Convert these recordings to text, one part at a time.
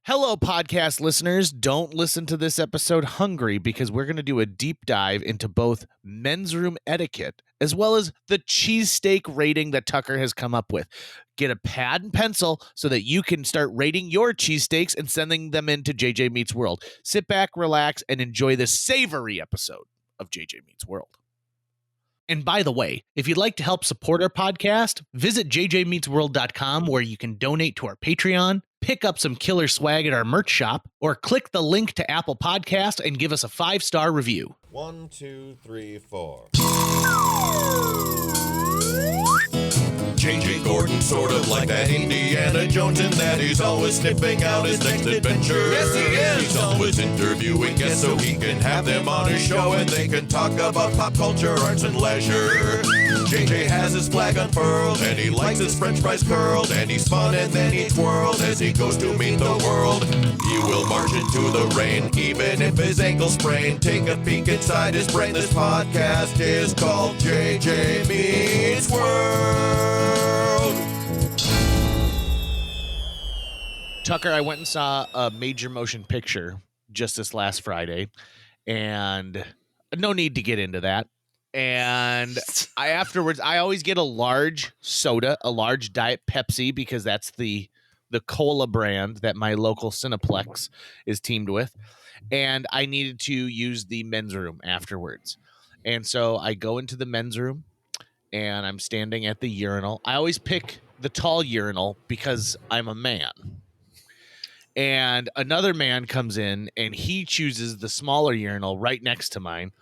Hello, podcast listeners. Don't listen to this episode hungry because we're going to do a deep dive into both men's room etiquette as well as the cheesesteak rating that Tucker has come up with. Get a pad and pencil so that you can start rating your cheesesteaks and sending them into JJ Meets World. Sit back, relax, and enjoy this savory episode of JJ Meets World. And by the way, if you'd like to help support our podcast, visit jjmeetsworld.com where you can donate to our Patreon, pick up some killer swag at our merch shop, or click the link to Apple Podcast and give us a 5-star review. 1, 2, 3, 4. J.J. Gordon, sort of like that Indiana Jones, in that he's always sniffing out his next adventure. Yes, he is. He's always interviewing guests so he can have them on his show and they can talk about pop culture, arts, and leisure. J.J. has his flag unfurled and he likes his french fries curled, and he's fun and then he twirled as he goes to meet the world. He will march into the rain even if his ankle sprained. Take a peek inside his brain. This podcast is called J.J. Meets World. Tucker, I went and saw a major motion picture just this last Friday, and no need to get into that. And I always get a large soda, a large Diet Pepsi, because that's the cola brand that my local Cineplex is teamed with. And I needed to use the men's room afterwards. And so I go into the men's room and I'm standing at the urinal. I always pick the tall urinal because I'm a man. And another man comes in and he chooses the smaller urinal right next to mine.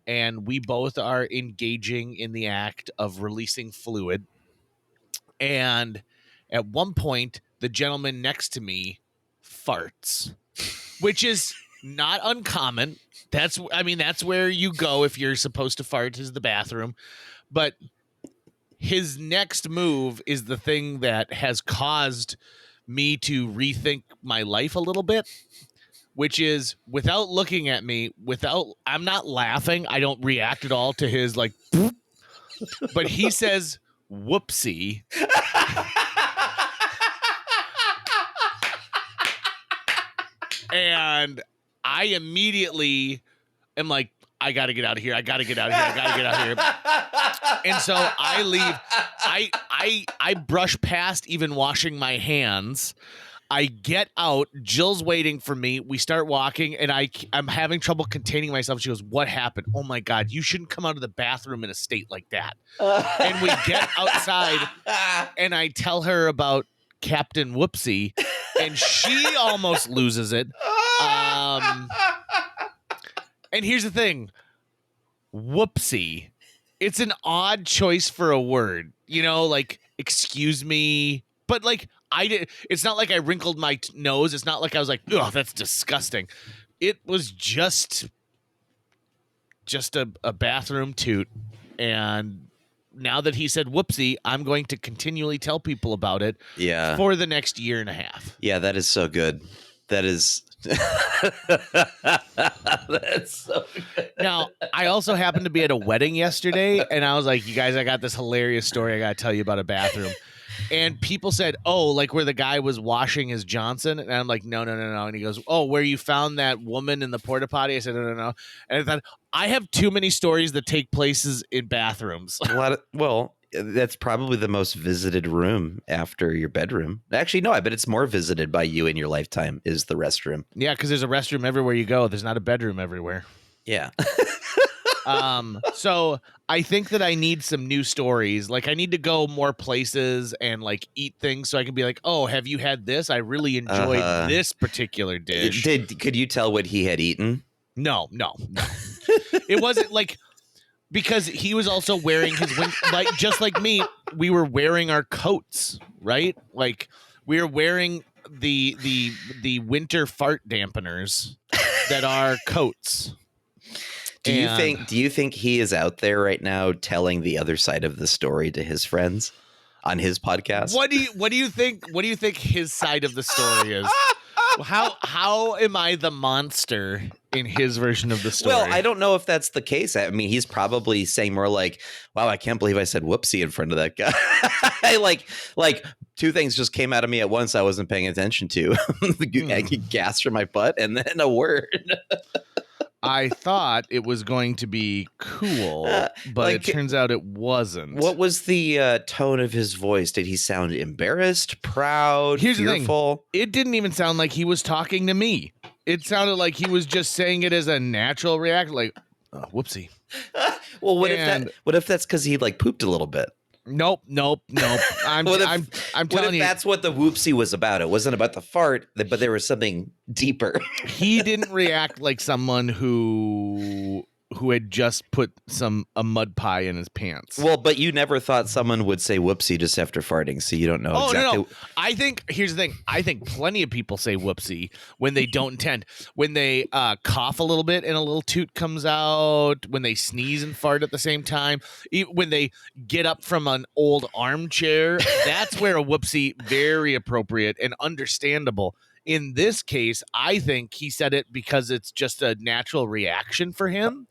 And we both are engaging in the act of releasing fluid. And at one point, the gentleman next to me farts, which is not uncommon. That's where you go if you're supposed to fart, is the bathroom. But his next move is the thing that has caused me to rethink my life a little bit, which is, without looking at me, I'm not laughing. I don't react at all to his like, but he says, "Whoopsie." And I immediately am like, I got to get out of here. I got to get out of here. And so I leave. I brush past even washing my hands. I get out. Jill's waiting for me. We start walking, and I'm having trouble containing myself. She goes, "What happened?" "Oh, my God, you shouldn't come out of the bathroom in a state like that." And we get outside, and I tell her about Captain Whoopsie, and she almost loses it. And here's the thing. Whoopsie. It's an odd choice for a word. Like, excuse me. But, like, it's not like I wrinkled my nose. It's not like I was like, "Oh, that's disgusting." It was just a bathroom toot. And now that he said whoopsie, I'm going to continually tell people about it for the next year and a half. Yeah, that is so good. That is that's so good. Now, I also happened to be at a wedding yesterday, and I was like, "You guys, I got this hilarious story I got to tell you about a bathroom." And people said, "Oh, like where the guy was washing his Johnson?" And I'm like, no. And he goes, "Oh, where you found that woman in the porta potty?" I said, no. And I thought, I have too many stories that take places in bathrooms. That's probably the most visited room after your bedroom. Actually, no, I bet it's more visited by you in your lifetime is the restroom. Yeah, because there's a restroom everywhere you go. There's not a bedroom everywhere. Yeah. So I think that I need some new stories. Like, I need to go more places and like eat things so I can be like, "Oh, have you had this? I really enjoyed this particular dish." Could you tell what he had eaten? No. It wasn't like, because he was also wearing his like, just like me, we were wearing our coats, right? Like, we were wearing the winter fart dampeners that are coats. Do you think he is out there right now telling the other side of the story to his friends on his podcast? What do you think? What do you think his side of the story is? How am I the monster in his version of the story. Well, I don't know if that's the case. I mean, he's probably saying more like, wow, I can't believe I said whoopsie in front of that guy. like two things just came out of me at once I wasn't paying attention to. Gas from my butt and then a word. I thought it was going to be cool, but it turns out it wasn't. What was the tone of his voice? Did he sound embarrassed, proud, fearful? It didn't even sound like he was talking to me. It sounded like he was just saying it as a natural reaction, like, oh, whoopsie. Well, what if that's because he like pooped a little bit? Nope. I'm telling you, that's what the whoopsie was about. It wasn't about the fart, but there was something deeper. He didn't react like someone who had just put a mud pie in his pants. Well, but you never thought someone would say whoopsie just after farting, so you don't know exactly. No. I think here's the thing. I think plenty of people say whoopsie when they don't intend. When they cough a little bit and a little toot comes out, when they sneeze and fart at the same time, when they get up from an old armchair, that's where a whoopsie, very appropriate and understandable. In this case, I think he said it because it's just a natural reaction for him.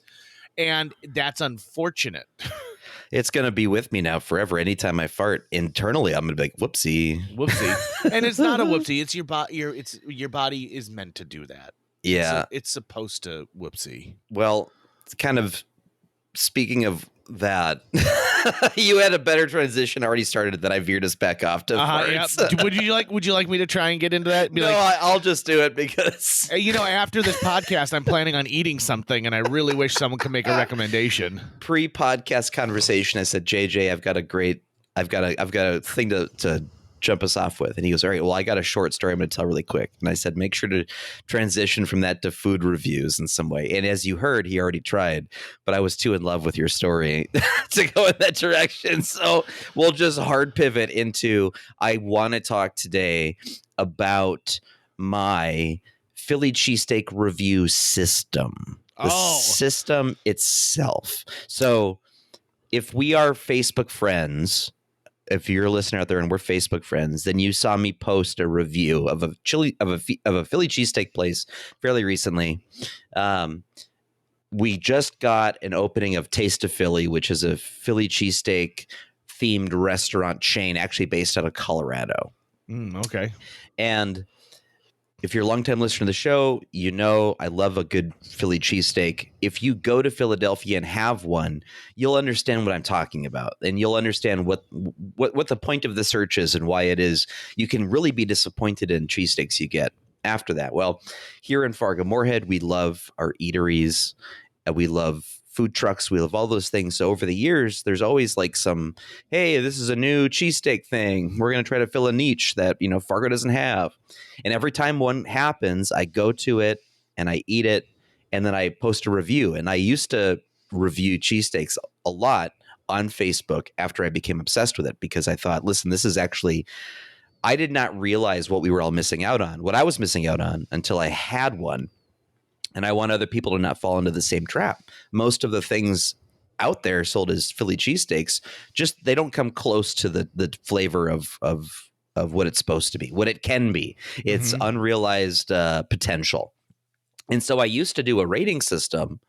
And that's unfortunate. It's going to be with me now forever. Anytime I fart internally, I'm going to be like, whoopsie. And it's not a whoopsie. It's your body is meant to do that. Yeah. It's supposed to whoopsie. Well, it's kind of speaking of that, you had a better transition already started that I veered us back off to farts. Yeah. Would you like me to try and get into that? I'll just do it because after this podcast, I'm planning on eating something, and I really wish someone could make a recommendation. Pre-podcast conversation, I said, JJ, I've got a thing to jump us off with. And he goes, all right, well, I got a short story I'm going to tell really quick. And I said, make sure to transition from that to food reviews in some way. And as you heard, he already tried, but I was too in love with your story to go in that direction. So we'll just hard pivot into, I want to talk today about my Philly cheesesteak review system. The system itself. So if we are Facebook friends, if you're a listener out there and we're Facebook friends, then you saw me post a review of a Philly cheesesteak place fairly recently. We just got an opening of Taste of Philly, which is a Philly cheesesteak themed restaurant chain, actually based out of Colorado. Okay. And if you're a longtime listener to the show, you know I love a good Philly cheesesteak. If you go to Philadelphia and have one, you'll understand what I'm talking about, and you'll understand what the point of the search is and why it is. You can really be disappointed in cheesesteaks you get after that. Well, here in Fargo-Moorhead, we love our eateries. We love food trucks. We love all those things. So over the years, there's always like some, hey, this is a new cheesesteak thing. We're going to try to fill a niche that, Fargo doesn't have. And every time one happens, I go to it and I eat it and then I post a review. And I used to review cheesesteaks a lot on Facebook after I became obsessed with it because I thought, listen, this is actually, I did not realize what we were all missing out on, what I was missing out on until I had one. And I want other people to not fall into the same trap. Most of the things out there sold as Philly cheesesteaks, just they don't come close to the flavor of what it's supposed to be, what it can be. It's unrealized potential. And so I used to do a rating system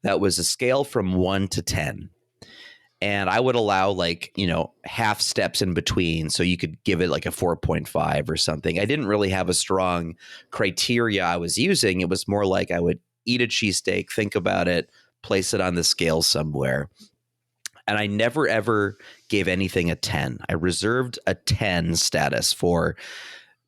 that was a scale from 1 to 10. And I would allow half steps in between. So you could give it like a 4.5 or something. I didn't really have a strong criteria I was using. It was more like I would eat a cheesesteak, think about it, place it on the scale somewhere. And I never, ever gave anything a 10. I reserved a 10 status for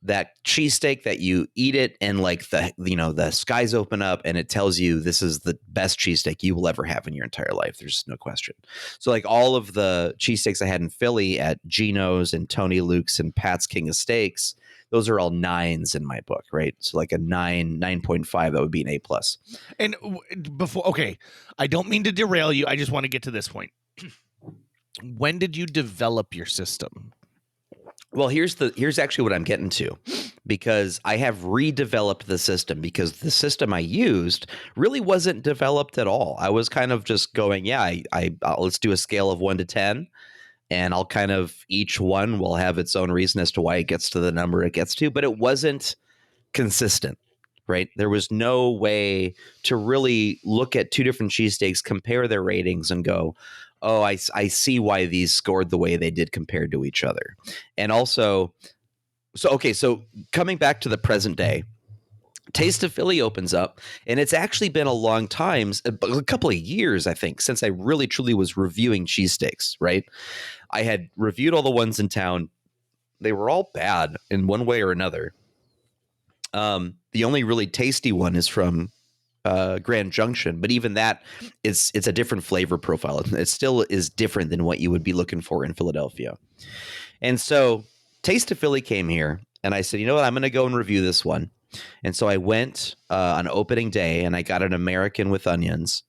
that cheesesteak that you eat it and the skies open up and it tells you this is the best cheesesteak you will ever have in your entire life. There's no question. So all of the cheesesteaks I had in Philly at Gino's and Tony Luke's and Pat's King of Steaks, those are all 9s in my book, right? So like a 9.5, that would be an A+. And I don't mean to derail you. I just want to get to this point. When did you develop your system? Well, here's actually what I'm getting to, because I have redeveloped the system because the system I used really wasn't developed at all. I was kind of just going, let's do a scale of 1 to 10, and I'll kind of each one will have its own reason as to why it gets to the number it gets to, but it wasn't consistent, right? There was no way to really look at two different cheesesteaks, compare their ratings, and go, oh, I see why these scored the way they did compared to each other. And also, so coming back to the present day, Taste of Philly opens up, and it's actually been a long time, a couple of years, I think, since I really truly was reviewing cheesesteaks, right? I had reviewed all the ones in town. They were all bad in one way or another. The only really tasty one is from Grand Junction, but even that it's a different flavor profile. It still is different than what you would be looking for in Philadelphia. And so Taste of Philly came here, and I said, you know what, I'm going to go and review this one. And so I went on opening day, and I got an American with onions,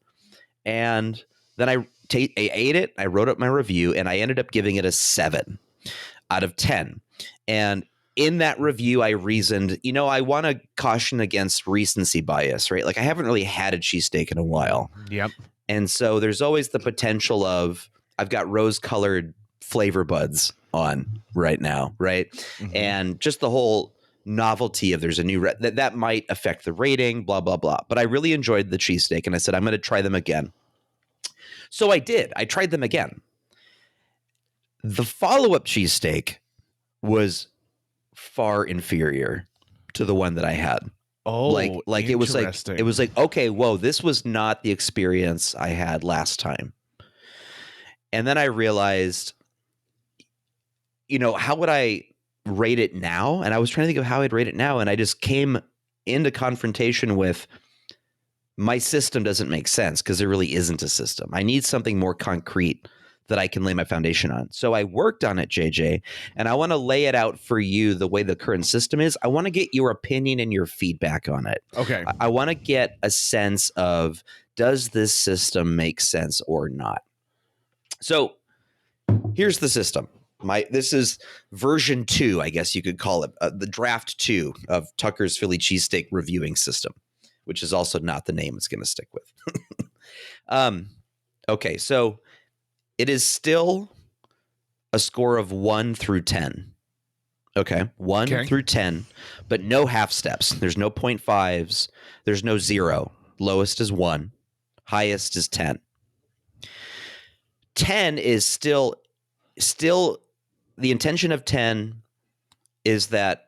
and then I ate it. I wrote up my review, and I ended up giving it a 7 out of 10. And in that review, I reasoned, I want to caution against recency bias, right? Like, I haven't really had a cheesesteak in a while. Yep. And so there's always the potential of I've got rose-colored flavor buds on right now, right? Mm-hmm. And just the whole novelty of there's a new that might affect the rating, blah, blah, blah. But I really enjoyed the cheesesteak, and I said, I'm going to try them again. So I did. I tried them again. The follow-up cheesesteak was far inferior to the one that I had. Oh, like it was like, okay, whoa, this was not the experience I had last time. And then I realized, how would I rate it now? And I was trying to think of how I'd rate it now, and I just came into confrontation with my system doesn't make sense because there really isn't a system. I need something more concrete that I can lay my foundation on. So I worked on it, JJ, and I want to lay it out for you the way the current system is. I want to get your opinion and your feedback on it. Okay. I want to get a sense of, does this system make sense or not? So here's the system. This is version 2, I guess you could call it, the draft 2 of Tucker's Philly Cheesesteak reviewing system, which is also not the name it's going to stick with. Okay, so it is still a score of 1 through 10. Okay, 1 through 10, but no half steps. There's no 0.5s. There's no 0. Lowest is 1. Highest is 10. 10 is still the intention of 10 is that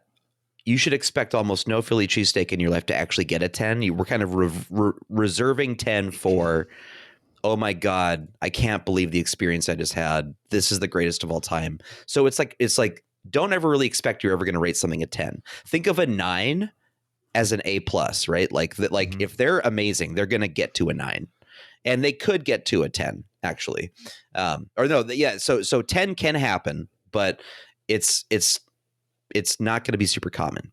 you should expect almost no Philly cheesesteak in your life to actually get a 10. We're kind of reserving 10 for, oh my God, I can't believe the experience I just had. This is the greatest of all time. So it's like don't ever really expect you're ever going to rate something a 10. Think of a 9 as an A+, right? Like that, like if they're amazing, they're going to get to a 9. And they could get to a 10, actually. So 10 can happen, but it's not going to be super common.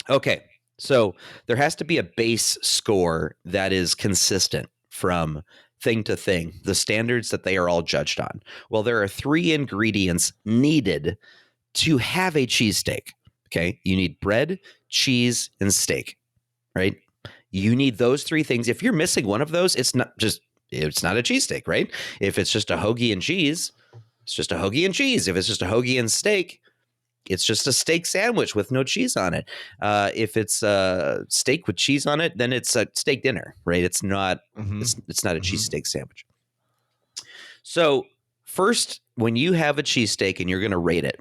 Okay, so there has to be a base score that is consistent from thing to thing, the standards that they are all judged on. Well, there are 3 ingredients needed to have a cheesesteak. Okay, you need bread, cheese, and steak, right? You need those 3 things. If you're missing one of those, it's not a cheesesteak, right? If it's just a hoagie and cheese, it's just a hoagie and cheese. If it's just a hoagie and steak, it's just a steak sandwich with no cheese on it. If it's a steak with cheese on it, then it's a steak dinner, right? It's not. It's not a cheesesteak sandwich. So first, when you have a cheesesteak and you're going to rate it,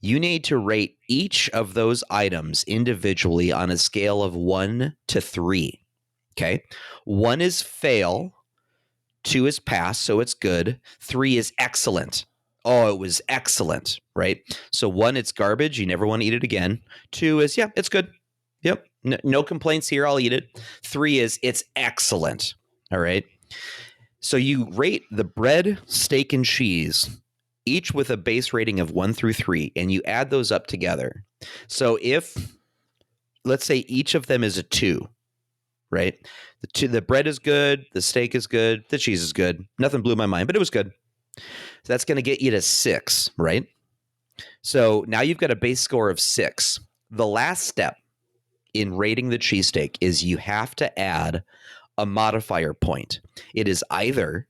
you need to rate each of those items individually on a scale of 1 to 3. Okay, 1 is fail, 2 is pass, so it's good. 3 is excellent. Oh, it was excellent, right? So 1, it's garbage. You never want to eat it again. 2 is, yeah, it's good. Yep. No complaints here. I'll eat it. 3 is, it's excellent. All right. So you rate the bread, steak, and cheese, each with a base rating of 1 through 3, and you add those up together. So if, let's say each of them is a 2, right? The bread is good. The steak is good. The cheese is good. Nothing blew my mind, but it was good. So that's going to get you to 6, right? So now you've got a base score of 6. The last step in rating the cheesesteak is you have to add a modifier point. It is either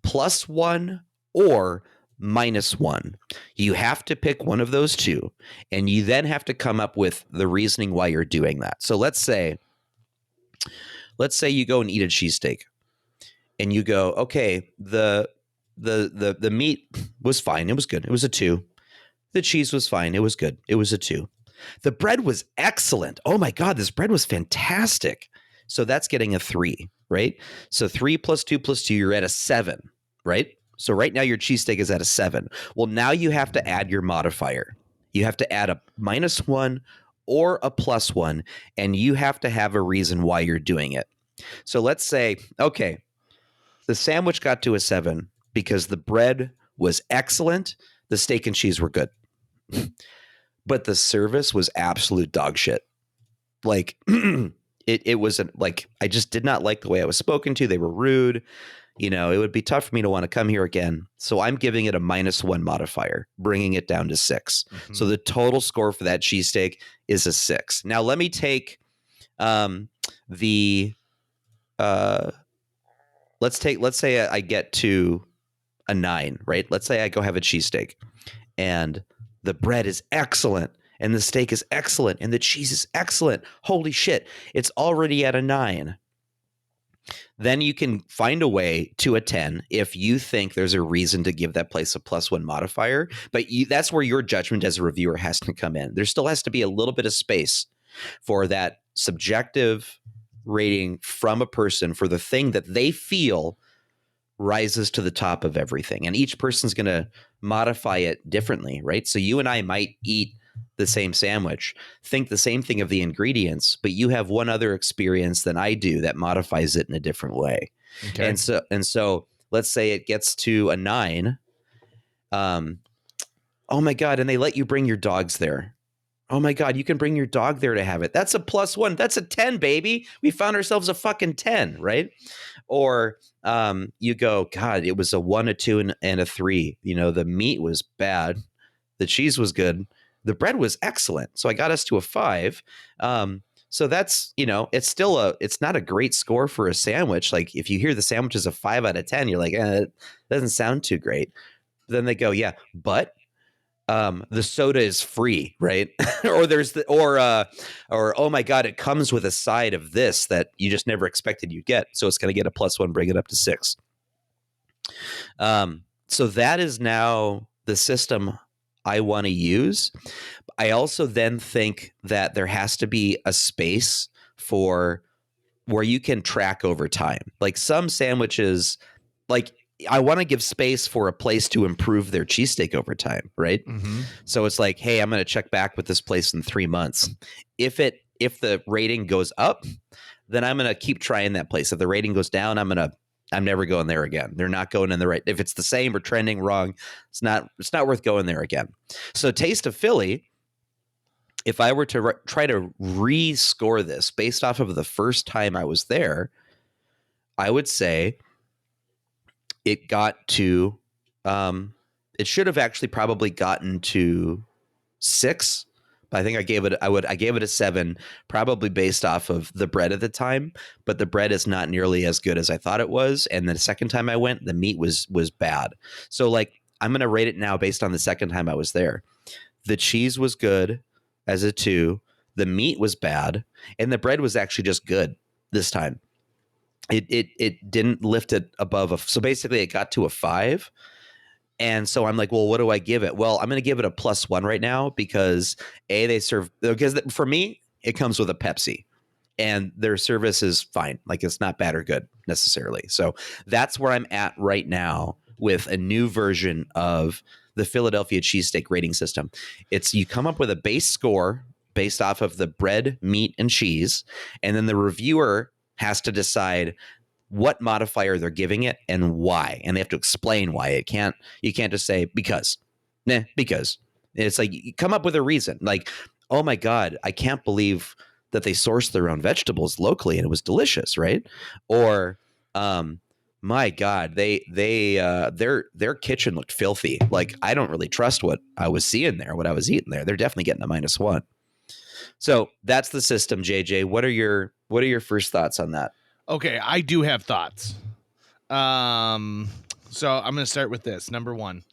+1 or -1. You have to pick one of those two, and you then have to come up with the reasoning why you're doing that. So let's say let's say you go and eat a cheesesteak and you go, okay, the meat was fine. It was good. It was a 2. The cheese was fine. It was good. It was a 2. The bread was excellent. Oh my God, this bread was fantastic. So that's getting a 3, right? So 3 plus 2 plus 2, you're at a 7, right? So right now your cheesesteak is at a 7. Well, now you have to add your modifier. You have to add a -1 or a +1, and you have to have a reason why you're doing it. So let's say, okay, the sandwich got to a 7 because the bread was excellent. The steak and cheese were good. But the service was absolute dog shit. Like it wasn't like, I just did not like the way I was spoken to. They were rude. You know, it would be tough for me to want to come here again. So I'm giving it a -1 modifier, bringing it down to 6. Mm-hmm. So the total score for that cheesesteak is a 6. Now let me take let's say I get to a 9, right? Let's say I go have a cheesesteak and the bread is excellent and the steak is excellent and the cheese is excellent. Holy shit. It's already at a 9. Then you can find a way to a 10 if you think there's a reason to give that place a +1 modifier. But that's where your judgment as a reviewer has to come in. There still has to be a little bit of space for that subjective rating from a person for the thing that they feel rises to the top of everything. And each person's going to modify it differently, right? So you and I might eat the same sandwich, think the same thing of the ingredients, but you have one other experience than I do that modifies it in a different way. Okay. And so let's say it gets to a 9. Oh my God. And they let you bring your dogs there. Oh my God, you can bring your dog there to have it. That's a +1. That's a 10, baby. We found ourselves a fucking 10, right? Or you go, God, it was a 1, a 2, and a 3. You know, the meat was bad. The cheese was good. The bread was excellent. So I got us to a 5. So that's, you know, it's not a great score for a sandwich. Like if you hear the sandwich is a 5 out of 10, you're like, it doesn't sound too great. Then they go, yeah, but the soda is free, right? Or oh my God, it comes with a side of this that you just never expected you'd get. So it's going to get a +1, bring it up to 6. So that is now the system I want to use. I also then think that there has to be a space for where you can track over time. Like some sandwiches, like I want to give space for a place to improve their cheesesteak over time, right? Mm-hmm. So it's like, hey, I'm going to check back with this place in 3 months. If the rating goes up, then I'm going to keep trying that place. If the rating goes down, I'm never going there again. They're not going in the right. If it's the same or trending wrong, it's not worth going there again. So Taste of Philly, if I were to try to rescore this based off of the first time I was there, I would say it got to, it should have actually probably gotten to 6. But I think I gave it a 7, probably based off of the bread at the time. But the bread is not nearly as good as I thought it was. And the second time I went, the meat was bad. So like I'm going to rate it now based on the second time I was there. The cheese was good as a 2. The meat was bad, and the bread was actually just good this time. It didn't lift it above so basically it got to a 5. And so I'm like, well, what do I give it? Well, I'm going to give it a +1 right now because because for me, it comes with a Pepsi and their service is fine. Like it's not bad or good necessarily. So that's where I'm at right now with a new version of the Philadelphia cheesesteak rating system. It's you come up with a base score based off of the bread, meat, and cheese. And then the reviewer has to decide what modifier they're giving it and why. And they have to explain why. You can't just say because. Because. It's like you come up with a reason. Like, oh my God, I can't believe that they sourced their own vegetables locally and it was delicious, right? Or my God, their kitchen looked filthy. Like I don't really trust what I was seeing there, what I was eating there. They're definitely getting a -1. So that's the system, JJ. What are your first thoughts on that? Okay, I do have thoughts. So I'm going to start with this. Number 1,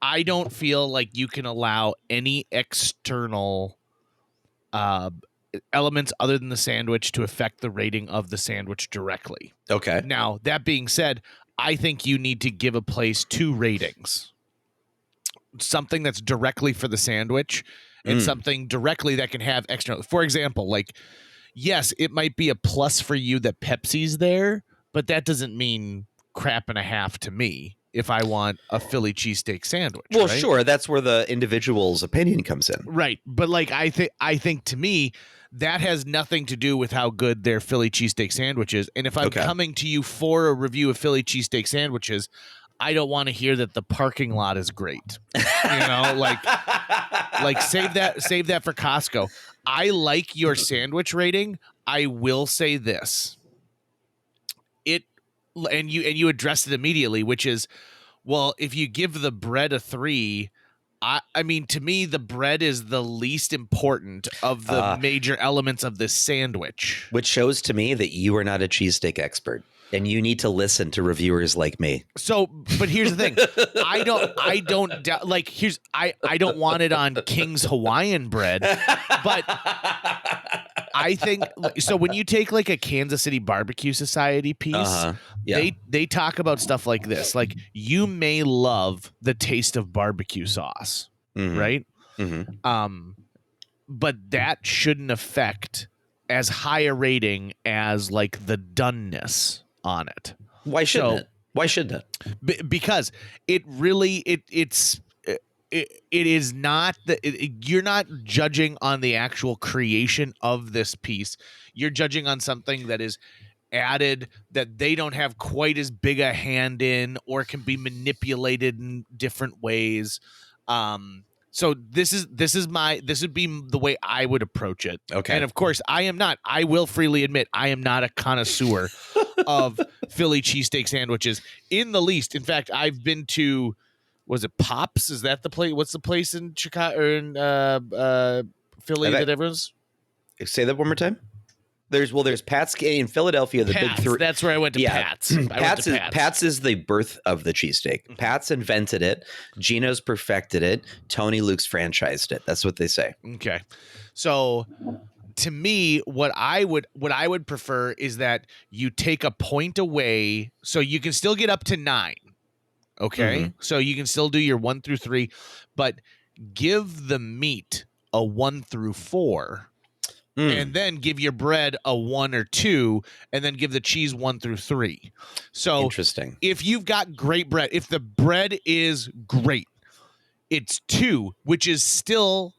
I don't feel like you can allow any external elements other than the sandwich to affect the rating of the sandwich directly. Okay. Now, that being said, I think you need to give a place 2 ratings. Something that's directly for the sandwich and something directly that can have extra. For example, like, yes, it might be a plus for you that Pepsi's there, but that doesn't mean crap and a half to me if I want a Philly cheesesteak sandwich. Well, right? sure. That's where the individual's opinion comes in. Right. But like I think to me, that has nothing to do with how good their Philly cheesesteak sandwich is. And if I'm coming to you for a review of Philly cheesesteak sandwiches, I don't want to hear that the parking lot is great. Like save that for Costco. I like your sandwich rating. I will say this. And you addressed it immediately, which is, well, if you give the bread a 3, I mean, to me, the bread is the least important of the major elements of this sandwich. Which shows to me that you are not a cheesesteak expert. And you need to listen to reviewers like me. So, but here's the thing. I don't want it on King's Hawaiian bread, but I think so. When you take like a Kansas City Barbecue Society piece, they talk about stuff like this. Like, you may love the taste of barbecue sauce, right? But that shouldn't affect as high a rating as like the doneness on it. Why shouldn't it? Why shouldn't it? Because it really it is not you're not judging on the actual creation of this piece. You're judging on something that is added that they don't have quite as big a hand in, or can be manipulated in different ways. So this would be the way I would approach it. Okay. And of course, I will freely admit, I am not a connoisseur of Philly cheesesteak sandwiches in the least. In fact, I've been to, was it Pops? Is that the place? What's the place in Chicago or in Philly that everyone's? Say that one more time. There's Pat's in Philadelphia. The Pat's, big 3. That's where I went to. Pat's. Pat's is the birth of the cheesesteak. Pat's invented it. Gino's perfected it. Tony Luke's franchised it. That's what they say. Okay, so to me, what I would prefer is that you take a point away, so you can still get up to 9. Okay, so you can still do your 1 through 3, but give the meat a 1 through 4. And then give your bread a 1 or 2, and then give the cheese 1 through 3. So interesting. If you've got great bread, if the bread is great, it's 2, which is still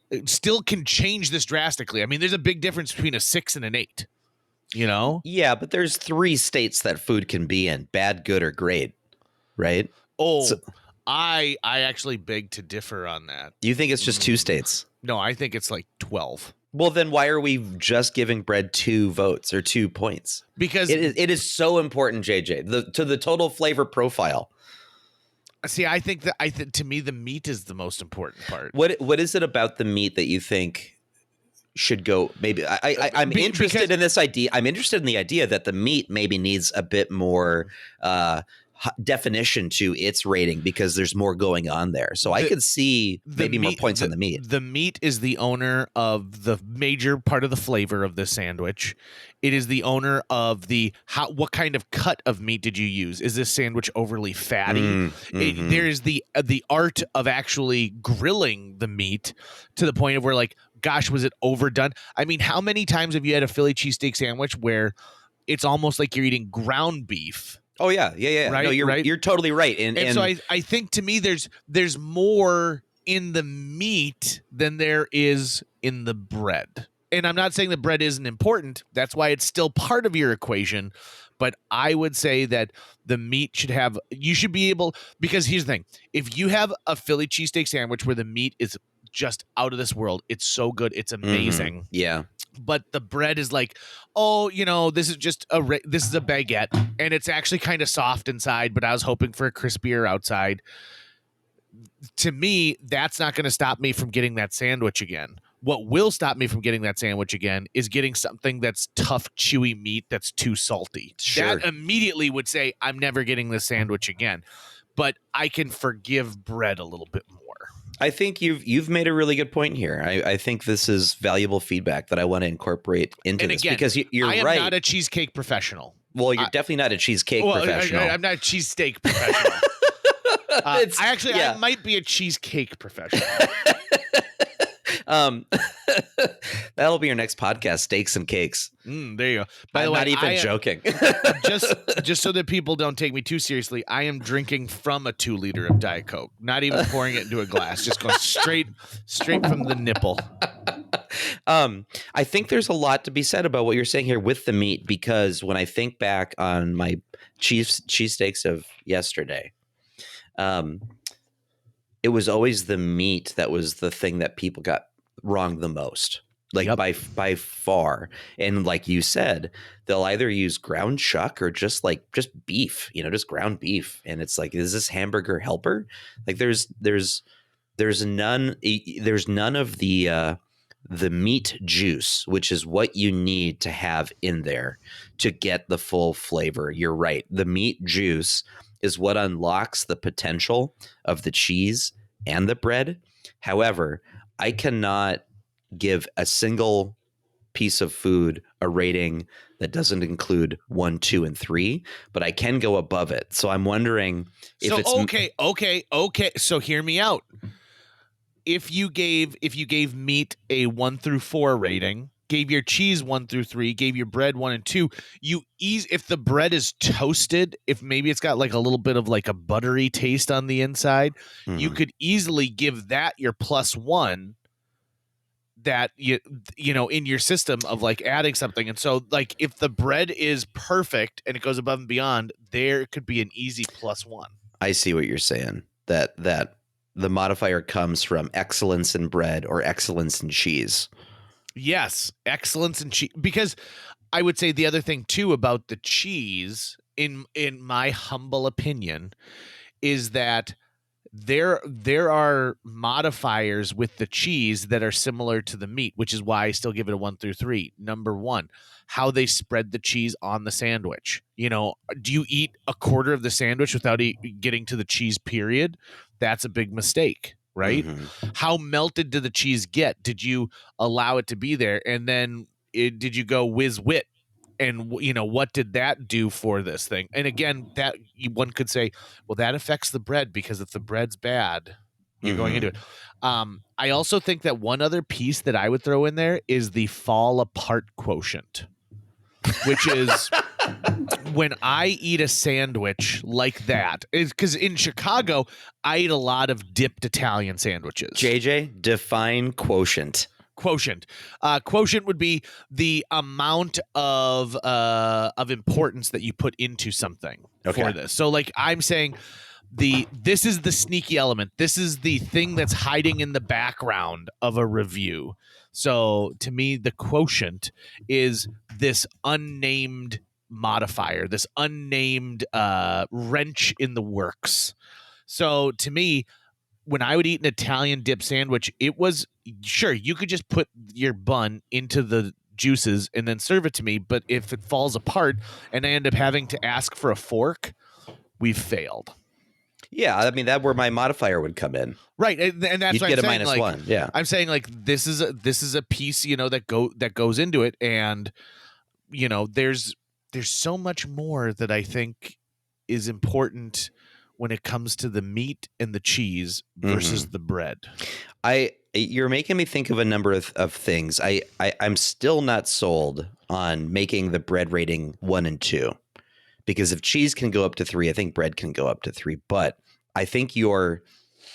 can change this drastically. I mean, there's a big difference between a 6 and an 8. Yeah, but there's 3 states that food can be in: bad, good, or great. Right? Oh, so, I actually beg to differ on that. You think it's just 2 states? No, I think it's like 12. Well, then why are we just giving bread 2 votes or 2 points? Because it is so important, JJ, to the total flavor profile. See, I think that to me the meat is the most important part. What is it about the meat that you think should go? Maybe I'm interested in this idea. I'm interested in the idea that the meat maybe needs a bit more definition to its rating, because there's more going on there. So I could see maybe more points on the meat. The meat is the owner of the major part of the flavor of the sandwich. It is the owner of what kind of cut of meat did you use? Is this sandwich overly fatty? There is the art of actually grilling the meat to the point of where, like, gosh, was it overdone? I mean, how many times have you had a Philly cheesesteak sandwich where it's almost like you're eating ground beef? Oh yeah. Right, no, you're totally right. And so I think to me there's more in the meat than there is in the bread. And I'm not saying the bread isn't important. That's why it's still part of your equation. But I would say that the meat you should be able, because here's the thing. If you have a Philly cheesesteak sandwich where the meat is just out of this world, it's so good, it's amazing. Yeah. But the bread is like, this is just this is a baguette, and it's actually kind of soft inside, but I was hoping for a crispier outside. To me, that's not going to stop me from getting that sandwich again. What will stop me from getting that sandwich again is getting something that's tough, chewy meat that's too salty. Sure. That immediately would say, I'm never getting this sandwich again. But I can forgive bread a little bit more. I think you've made a really good point here. I think this is valuable feedback that I want to incorporate into And this again, because you're I am right. not a cheesecake professional. Well, you're definitely not a cheesecake professional. I'm not a cheesesteak professional. I might be a cheesecake professional. That'll be your next podcast, Steaks and Cakes. There you go. By the way, not even joking. just so that people don't take me too seriously, I am drinking from a 2 liter of Diet Coke, not even pouring it into a glass, just going straight from the nipple. I think there's a lot to be said about what you're saying here with the meat, because when I think back on my cheesesteaks of yesterday, it was always the meat that was the thing that people got wrong the most, like by far. And like you said, they'll either use ground chuck or just beef, just ground beef. And it's like, is this hamburger helper? Like there's none of the meat juice, which is what you need to have in there to get the full flavor. You're right. The meat juice is what unlocks the potential of the cheese and the bread. However, I cannot give a single piece of food a rating that doesn't include 1, 2, and 3, but I can go above it. So I'm wondering if okay. So hear me out. If you gave meat a 1 through 4 rating, gave your cheese 1 through 3, gave your bread 1 and 2, if the bread is toasted, if maybe it's got like a little bit of like a buttery taste on the inside, you could easily give that your +1 that you know in your system of like adding something. And so like if the bread is perfect and it goes above and beyond, there could be an easy +1. I see what you're saying. That the modifier comes from excellence in bread or excellence in cheese. Yes, excellence in cheese. Because I would say the other thing too about the cheese, in my humble opinion, is that there are modifiers with the cheese that are similar to the meat, which is why I still give it a 1 through 3. Number 1, how they spread the cheese on the sandwich. Do you eat a quarter of the sandwich without getting to the cheese period? That's a big mistake, right? Mm-hmm. How melted did the cheese get? Did you allow it to be there? And then did you go whiz wit? And, what did that do for this thing? And again, that one could say, well, that affects the bread, because if the bread's bad, you're going into it. I also think that one other piece that I would throw in there is the fall apart quotient, which is when I eat a sandwich like that, because in Chicago, I eat a lot of dipped Italian sandwiches. JJ, define quotient. Quotient would be the amount of importance that you put into something for this. So like I'm saying, this is the sneaky element. This is the thing that's hiding in the background of a review. So to me, the quotient is this unnamed modifier, this unnamed wrench in the works. So to me, when I would eat an Italian dip sandwich, it was sure you could just put your bun into the juices and then serve it to me. But if it falls apart and I end up having to ask for a fork, we've failed. Yeah, I mean that's where my modifier would come in. Right, and that's You'd what get I'm a saying. -1. Yeah, I'm saying like this is a piece that goes into it, and there's so much more that I think is important when it comes to the meat and the cheese versus the bread. You're making me think of a number of things. I'm still not sold on making the bread rating 1 and 2, because if cheese can go up to 3, I think bread can go up to 3. But I think you're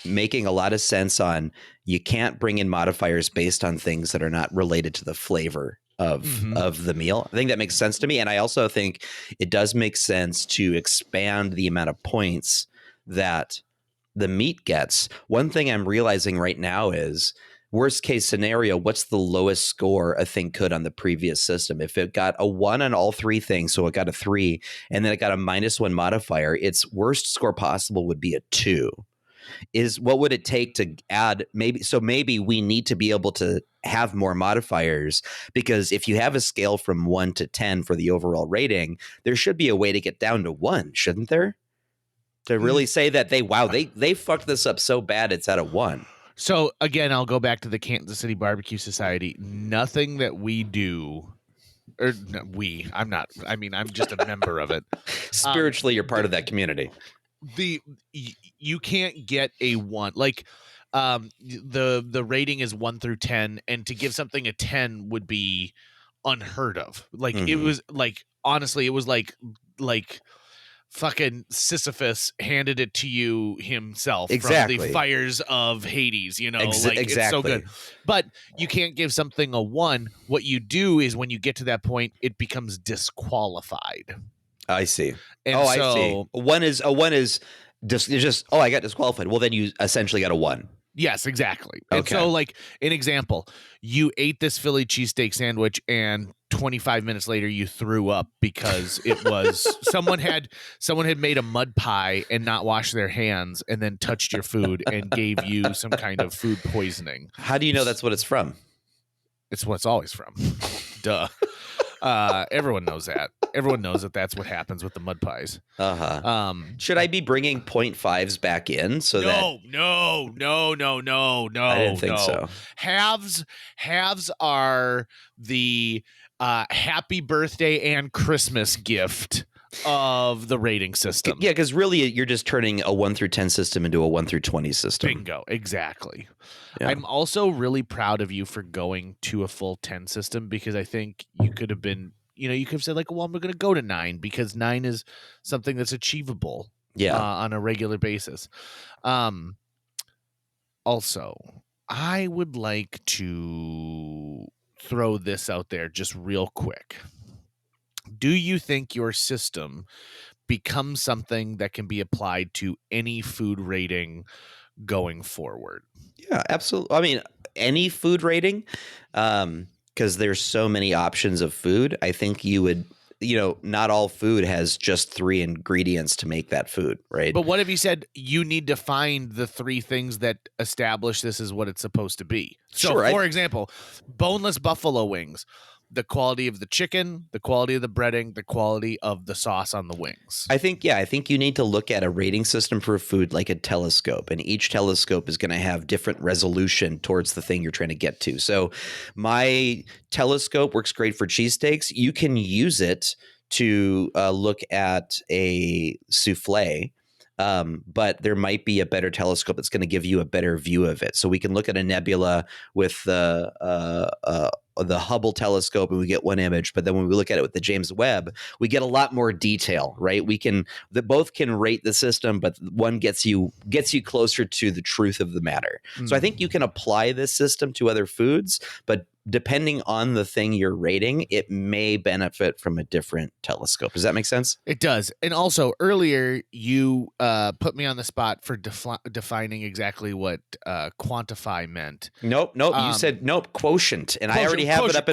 making a lot of sense on you can't bring in modifiers based on things that are not related to the flavor of the meal. I think that makes sense to me. And I also think it does make sense to expand the amount of points that the meat gets. One thing I'm realizing right now is worst case scenario, what's the lowest score a thing could on the previous system? If it got a 1 on all 3 things, so it got a 3, and then it got a -1 modifier, its worst score possible would be a 2. Is what would it take to add maybe we need to be able to have more modifiers, because if you have a scale from 1 to 10 for the overall rating, there should be a way to get down to 1, shouldn't there? To really say that they fucked this up so bad it's at a 1. So again, I'll go back to the Kansas City Barbecue Society. Nothing that we do, or no, I'm not. I mean, I'm just a member of it. Spiritually, you're part of that community. You can't get a 1 like the rating is 1 through 10, and to give something a 10 would be unheard of. Like it was like, honestly, it was like fucking Sisyphus handed it to you himself from the fires of Hades, you know, like it's so good. But you can't give something a 1. What you do is when you get to that point, it becomes disqualified. I see. And I see. A 1 is just I got disqualified. Well, then you essentially got a 1. Yes, exactly. Okay. And so, like, an example, you ate this Philly cheesesteak sandwich and 25 minutes later you threw up because it was someone had made a mud pie and not washed their hands and then touched your food and gave you some kind of food poisoning. How do you know that's what it's from? It's what it's always from. Duh. Everyone knows that. Everyone knows that that's what happens with the mud pies. Should I be bringing 0.5s back in so that? No. I didn't think so. Halves are the happy birthday and Christmas gift of the rating system. Yeah, because really you're just turning a 1 through 10 system into a 1 through 20 system. Bingo, exactly. Yeah. I'm also really proud of you for going to a full 10 system, because I think you could have been, you could have said like, well, I'm going to go to 9 because 9 is something that's achievable on a regular basis. Also, I would like to throw this out there just real quick. Do you think your system becomes something that can be applied to any food rating going forward? Yeah, absolutely. I mean, any food rating, because there's so many options of food. I think you would, not all food has just 3 ingredients to make that food, right? But what if you said you need to find the 3 things that establish this is what it's supposed to be? So, sure, for example, boneless buffalo wings. The quality of the chicken, the quality of the breading, the quality of the sauce on the wings. I think you need to look at a rating system for food like a telescope, and each telescope is going to have different resolution towards the thing you're trying to get to. So my telescope works great for cheesesteaks. You can use it to look at a souffle. But there might be a better telescope that's going to give you a better view of it. So we can look at a nebula with the Hubble telescope and we get one image, but then when we look at it with the James Webb, we get a lot more detail, right? Both can rate the system, but one gets you closer to the truth of the matter. So I think you can apply this system to other foods, but depending on the thing you're rating, it may benefit from a different telescope. Does that make sense? It does. And also, earlier you put me on the spot for defining exactly what quantify meant. Nope. You said nope. Quotient, and I already have it up.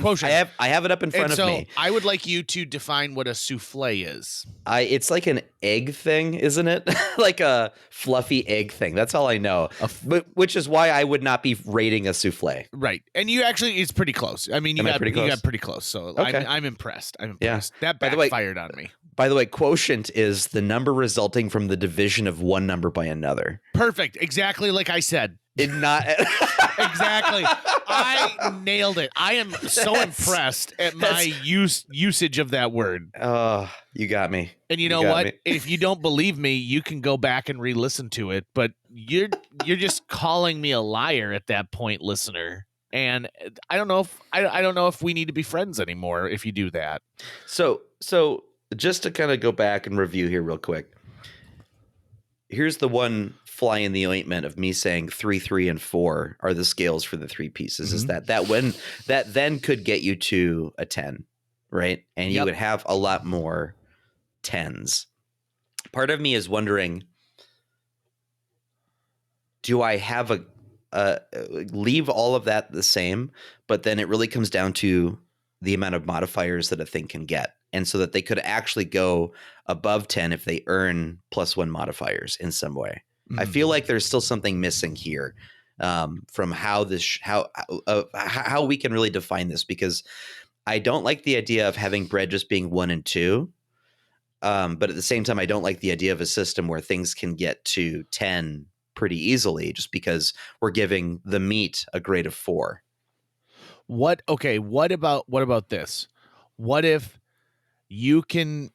I have it up in front of me. I would like you to define what a souffle is. It's like an egg thing, isn't it? Like a fluffy egg thing. That's all I know. But which is why I would not be rating a souffle. Right, and you actually, it's pretty close. I mean, you got pretty close. So okay. I'm impressed. Yeah. That backfired on me. By the way, quotient is the number resulting from the division of one number by another. Perfect. Exactly like I said. Exactly. I nailed it. I am so impressed at my usage of that word. Oh, you got me. And you know what? If you don't believe me, you can go back and re-listen to it. But you're just calling me a liar at that point, listener. And I don't know if we need to be friends anymore if you do that. So just to kind of go back and review here real quick. Here's the one fly in the ointment of me saying 3, 3, and 4 are the scales for the 3 pieces. Mm-hmm. Is that then could get you to a 10, right? And you would have a lot more 10s. Part of me is wondering, do I have leave all of that the same, but then it really comes down to the amount of modifiers that a thing can get. And so that they could actually go above 10 if they earn +1 modifiers in some way. Mm-hmm. I feel like there's still something missing here from how we can really define this, because I don't like the idea of having bread just being 1 and 2. But at the same time, I don't like the idea of a system where things can get to 10 pretty easily just because we're giving the meat a grade of 4. What about this? What if you can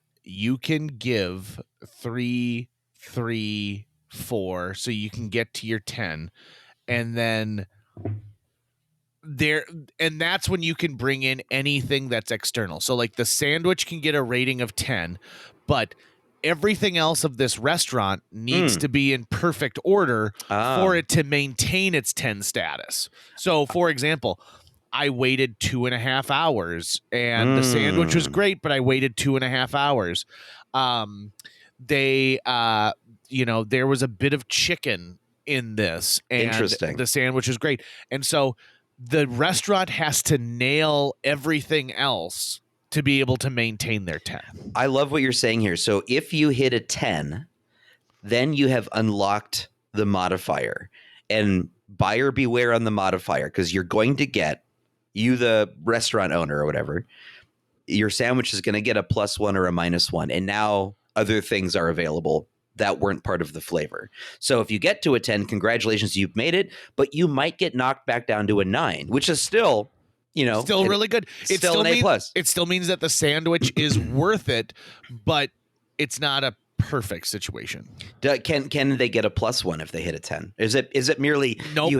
give 3, 3, 4, so you can get to your 10, and then that's when you can bring in anything that's external. So like the sandwich can get a rating of 10, but everything else of this restaurant needs to be in perfect order for it to maintain its 10 status. So for example, I waited 2.5 hours and the sandwich was great, but I waited 2.5 hours. There was a bit of chicken in this, and Interesting. the sandwich was great. And so the restaurant has to nail everything else to be able to maintain their 10. I love what you're saying here. So if you hit a 10, then you have unlocked the modifier, and buyer beware on the modifier, because you're going to get, you the restaurant owner or whatever, your sandwich is going to get a +1 or a -1. And now other things are available that weren't part of the flavor. So if you get to a 10, congratulations, you've made it, but you might get knocked back down to a 9, which is still, still really good. It's still an A+. It still means that the sandwich is worth it, but it's not a perfect situation. Can they get a +1 if they hit a 10? Is it merely Nope, you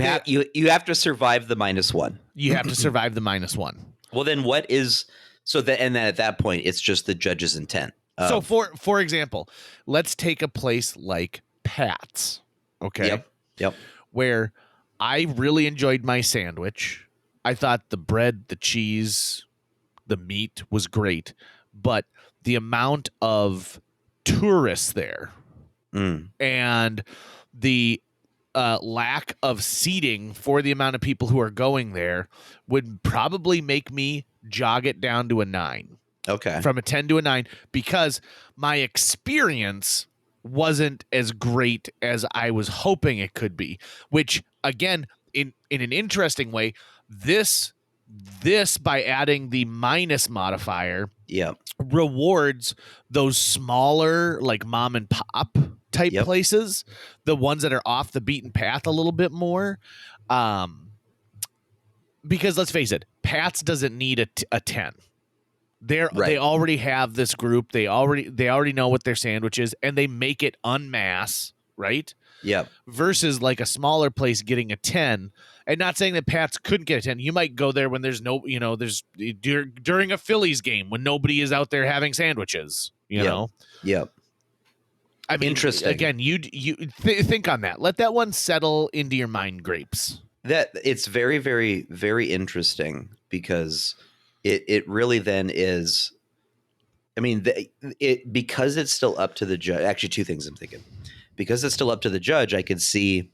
have to survive the -1? You have to survive the -1. Well, then what is and then at that point it's just the judge's intent. So for example, let's take a place like Pat's, okay? Yep. Where I really enjoyed my sandwich. I thought the bread, the cheese, the meat was great, but the amount of tourists there and the lack of seating for the amount of people who are going there would probably make me jog it down to a 9. Okay. From a 10 to a 9, because my experience wasn't as great as I was hoping it could be, which again, in an interesting way, this by adding the minus modifier rewards those smaller, like mom and pop type places, the ones that are off the beaten path a little bit more. Because let's face it, Pat's doesn't need a 10. They already have this group. They already know what their sandwich is, and they make it en masse, right? Yep. Versus like a smaller place getting a 10. And not saying that Pat's couldn't get a 10. You might go there when there's during a Phillies game when nobody is out there having sandwiches, you know? Yep. I mean, interesting. Again, you think on that. Let that one settle into your mind, grapes. That it's very, very, very interesting, because it really then is. I mean, because it's still up to the judge. Actually, two things I'm thinking. Because it's still up to the judge, I could see,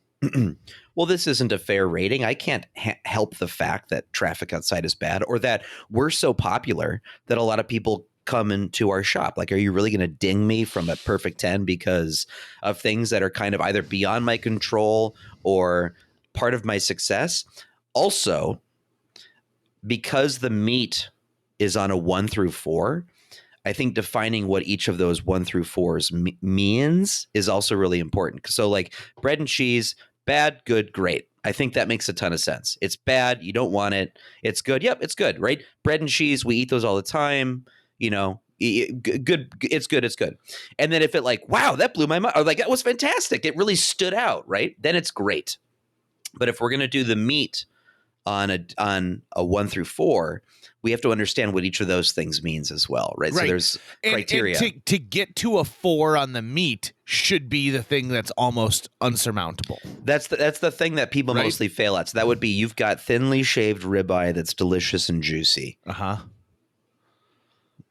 well, this isn't a fair rating. I can't help the fact that traffic outside is bad, or that we're so popular that a lot of people come into our shop. Like, are you really going to ding me from a perfect 10 because of things that are kind of either beyond my control or part of my success? Also, because the meat is on a 1 through 4, I think defining what each of those 1 through 4s means is also really important. So like bread and cheese, bad, good, great. I think that makes a ton of sense. It's bad. You don't want it. It's good. Yep. It's good. Right. Bread and cheese. We eat those all the time. Good. It's good. It's good. And then if it like, wow, that blew my mind, or like, that was fantastic, it really stood out. Right. Then it's great. But if we're going to do the meat on a 1 through 4, we have to understand what each of those things means as well, right? So there's criteria. And to get to a 4 on the meat should be the thing that's almost unsurmountable. That's the thing that people mostly fail at. So that would be, you've got thinly shaved ribeye that's delicious and juicy.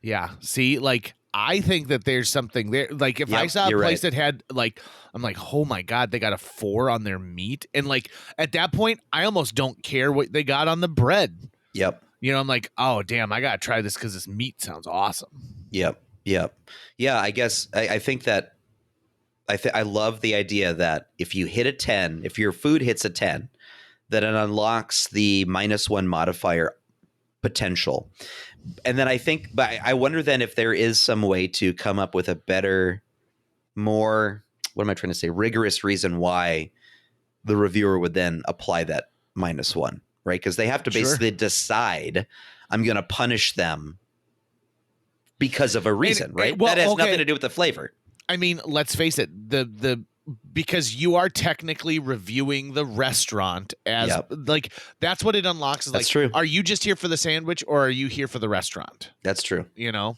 Yeah. See, like, I think that there's something there. Like, if I saw a place that had, like, I'm like, oh my God, they got a 4 on their meat. And like, at that point, I almost don't care what they got on the bread. Yep. I'm like, oh, damn, I got to try this because this meat sounds awesome. Yep. Yeah, I guess I think that I love the idea that if you hit a 10, if your food hits a 10, that it unlocks the -1 modifier potential. And then but I wonder then if there is some way to come up with a better, more, what am I trying to say, rigorous reason why the reviewer would then apply that -1, right? Because they have to Sure. basically decide, I'm going to punish them because of a reason, right? well, that has okay. nothing to do with the flavor. I mean, let's face it, because you are technically reviewing the restaurant as Yep. like that's what it unlocks. Is That's like, true. Are you just here for the sandwich or are you here for the restaurant? That's true. You know,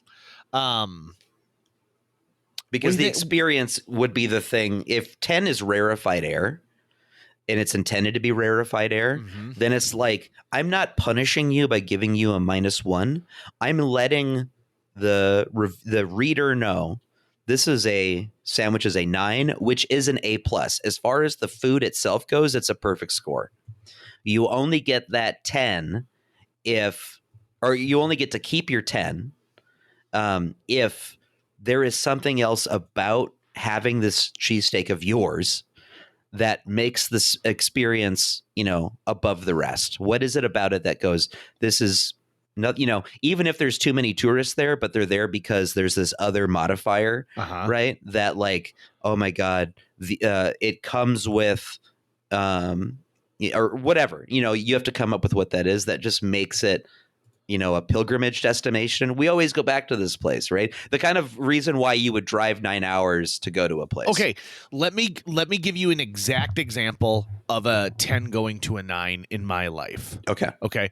Because What do the you think- experience would be the thing. If 10 is rarefied air and it's intended to be rarefied air, Mhm. then it's like, I'm not punishing you by giving you a -1. I'm letting the reader know this is a sandwich is a 9, which is an A+. As far as the food itself goes, it's a perfect score. You only get that 10 or you only get to keep your 10 if there is something else about having this cheesesteak of yours that makes this experience, above the rest. What is it about it that goes, this is not, even if there's too many tourists there, but they're there because there's this other modifier, Uh-huh. right? That like, oh my God, it comes with, or whatever, you have to come up with what that is that just makes it, a pilgrimage destination. We always go back to this place, right? The kind of reason why you would drive 9 hours to go to a place. Okay, let me give you an exact example of a 10 going to a 9 in my life. Okay.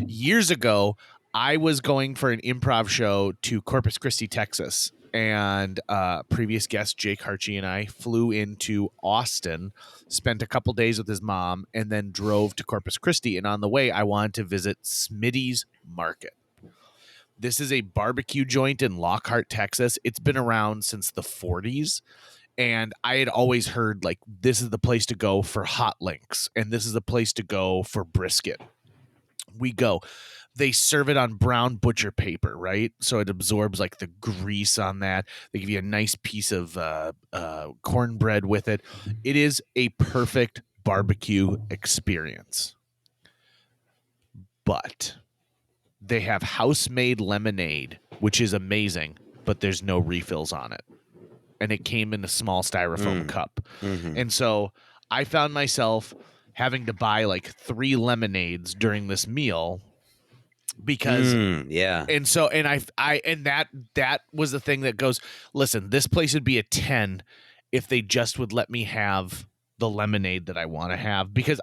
Years ago, I was going for an improv show to Corpus Christi, Texas, and previous guest Jake Harchie and I flew into Austin, spent a couple days with his mom, and then drove to Corpus Christi. And on the way, I wanted to visit Smitty's Market. This is a barbecue joint in Lockhart, Texas. It's been around since the 40s. And I had always heard, like, this is the place to go for hot links, and this is the place to go for brisket. We go. They serve it on brown butcher paper, right? So it absorbs, like, the grease on that. They give you a nice piece of cornbread with it. It is a perfect barbecue experience. But they have house-made lemonade, which is amazing, but there's no refills on it. And it came in a small styrofoam cup. Mm-hmm. And so I found myself having to buy like 3 lemonades during this meal because and so and I that was the thing that goes, listen, this place would be a 10 if they just would let me have the lemonade that I want to have, because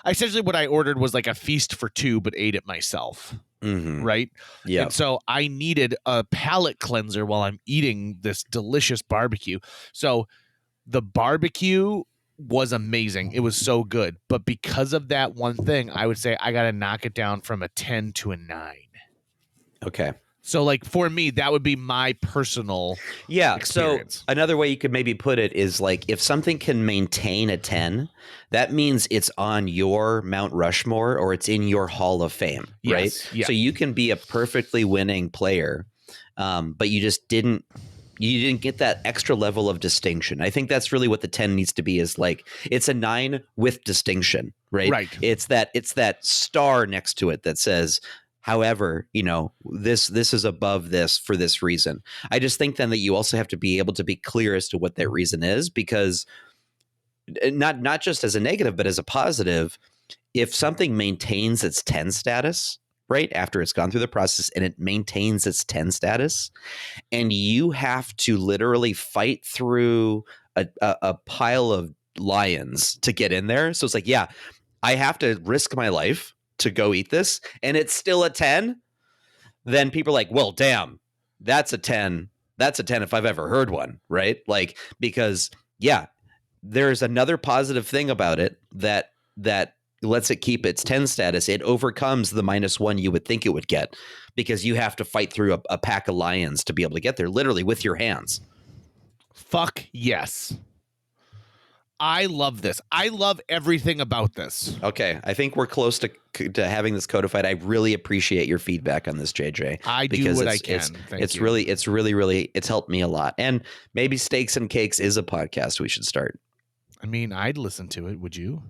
essentially what I ordered was like a feast for 2 but ate it myself. Mm-hmm. Right? Yeah. And so I needed a palate cleanser while I'm eating this delicious barbecue. So the barbecue was amazing. It was so good. But because of that one thing, I would say I got to knock it down from a 10 to a 9. Okay. So like for me, that would be my personal experience. So another way you could maybe put it is like, if something can maintain a 10, that means it's on your Mount Rushmore or it's in your Hall of Fame, right? Yeah. So you can be a perfectly winning player, but you just didn't get that extra level of distinction. I think that's really what the 10 needs to be, is like, it's a 9 with distinction, right? Right. It's that star next to it that says, however, this is above this for this reason. I just think then that you also have to be able to be clear as to what that reason is, because not just as a negative, but as a positive, if something maintains its 10 status, right, after it's gone through the process and it maintains its 10 status, and you have to literally fight through a pile of lions to get in there. So it's like, yeah, I have to risk my life to go eat this, and it's still a 10, then people are like, well, damn, that's a 10. That's a 10 if I've ever heard one, right? Like, because there's another positive thing about it that lets it keep its 10 status. It overcomes the -1 you would think it would get, because you have to fight through a pack of lions to be able to get there, literally with your hands. Fuck yes. I love this. I love everything about this. Okay, I think we're close to having this codified. I really appreciate your feedback on this, JJ. I do what I can. It's really it's helped me a lot. And maybe Steaks and Cakes is a podcast we should start. I mean, I'd listen to it. Would you?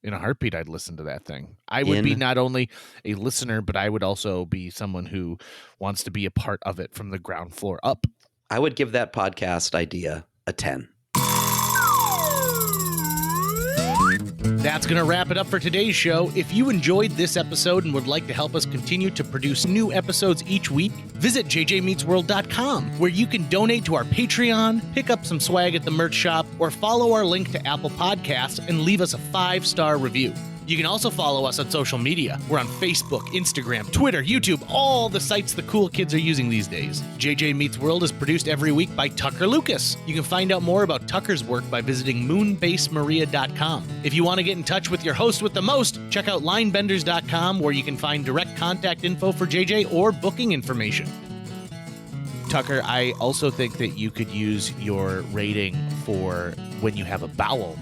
In a heartbeat, I'd listen to that thing. I would be not only a listener, but I would also be someone who wants to be a part of it from the ground floor up. I would give that podcast idea a 10. That's going to wrap it up for today's show. If you enjoyed this episode and would like to help us continue to produce new episodes each week, visit jjmeetsworld.com, where you can donate to our Patreon, pick up some swag at the merch shop, or follow our link to Apple Podcasts and leave us a 5-star review. You can also follow us on social media. We're on Facebook, Instagram, Twitter, YouTube, all the sites the cool kids are using these days. JJ Meets World is produced every week by Tucker Lucas. You can find out more about Tucker's work by visiting moonbasemaria.com. If you want to get in touch with your host with the most, check out linebenders.com, where you can find direct contact info for JJ or booking information. Tucker, I also think that you could use your rating for when you have a bowel